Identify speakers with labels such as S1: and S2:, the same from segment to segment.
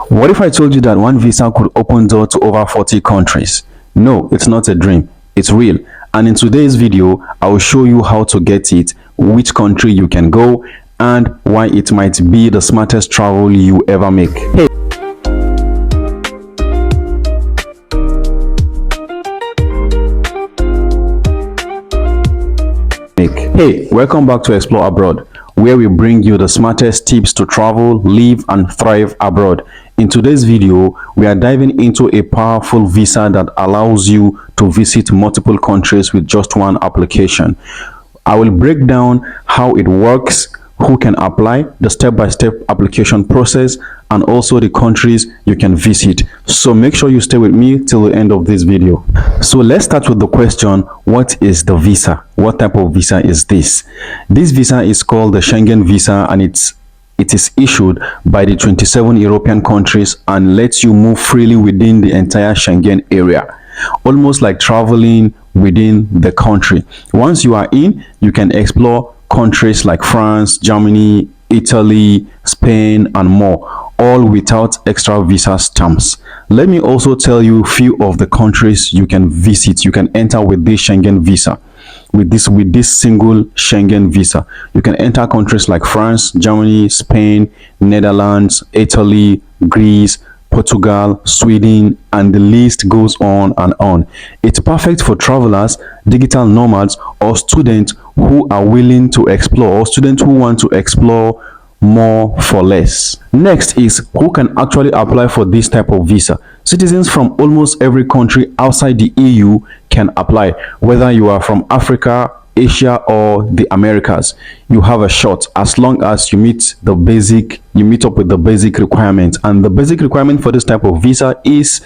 S1: What if I told you that one visa could open door to over 40 countries? No, it's not a dream, it's real. And in today's video, I will show you how to get it, which country you can go, and why it might be the smartest travel you ever make. Hey, welcome back to Explore Abroad, where we bring you the smartest tips to travel, live, and thrive abroad. In today's video, we are diving into a powerful visa that allows you to visit multiple countries with just one application. I will break down how it works, who can apply, the step-by-step application process, and also the countries you can visit. So make sure you stay with me till the end of this video. So let's start with the question, what is the visa? What type of visa is this? This visa is called the Schengen visa, and it is issued by the 27 European countries and lets you move freely within the entire Schengen area, almost like traveling within the country. Once you are in, you can explore countries like France, Germany, Italy, Spain, and more, all without extra visa stamps. Let me also tell you a few of the countries you can visit, you can enter with this Schengen visa. With this single Schengen visa, you can enter countries like France, Germany, Spain, Netherlands, Italy, Greece, Portugal, Sweden, and the list goes on and on. It's perfect for travelers, digital nomads, or students who are willing to explore, or students who want to explore more for less. Next is who can actually apply for this type of visa. Citizens from almost every country outside the EU can apply. Whether you are from Africa, Asia, or the Americas, you have a shot as long as you meet up with the basic requirements. And the basic requirement for this type of visa is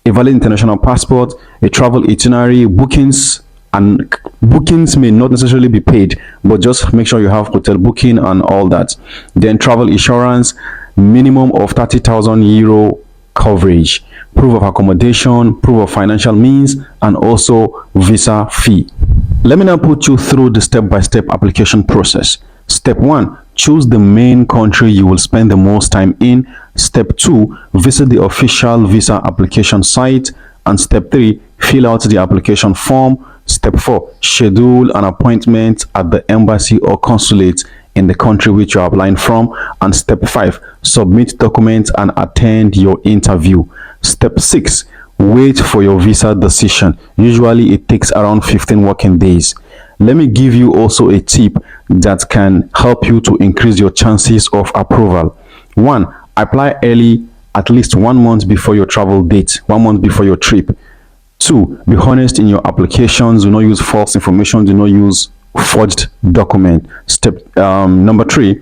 S1: a valid international passport, a travel itinerary, bookings, and bookings may not necessarily be paid, but just make sure you have hotel booking and all that. Then travel insurance, minimum of 30,000 euro coverage, proof of accommodation, proof of financial means, and also visa fee. Let me now put you through the step-by-step application process. Step 1, choose the main country you will spend the most time in. Step 2, visit the official visa application site. And step 3, fill out the application form. Step 4, schedule an appointment at the embassy or consulate in the country which you are applying from. And step 5, submit documents and attend your interview. Step 6, wait for your visa decision. Usually it takes around 15 working days. Let me give you also a tip that can help you to increase your chances of approval. 1, apply early, at least 1 month before your travel date, 1 month before your trip. 2, be honest in your applications. Do not use false information. Do not use forged document. Step number 3,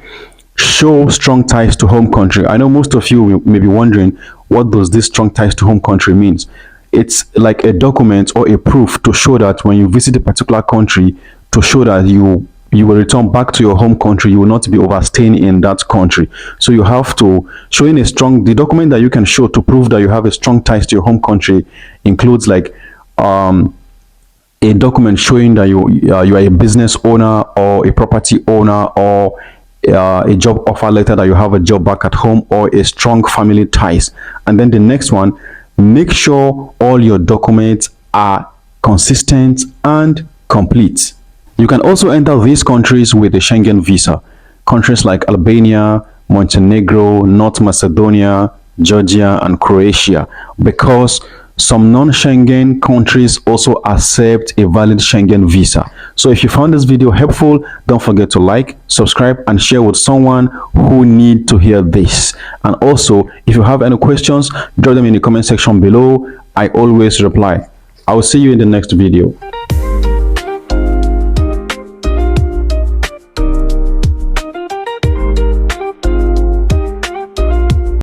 S1: show strong ties to home country. I know most of you may be wondering, what does this strong ties to home country means? It's like a document or a proof to show that when you visit a particular country, to show that you will return back to your home country, you will not be overstaying in that country. So you have to show in the document that you can show to prove that you have a strong ties to your home country includes like a document showing that you are a business owner or a property owner, or a job offer letter that you have a job back at home, or a strong family ties. And then the next one, make sure all your documents are consistent and complete. You can also enter these countries with a Schengen visa. Countries like Albania, Montenegro, North Macedonia, Georgia, and Croatia, because some non-Schengen countries also accept a valid Schengen visa. So if you found this video helpful, don't forget to like, subscribe, and share with someone who need to hear this. And also, if you have any questions, drop them in the comment section below. I always reply. I will see you in the next video.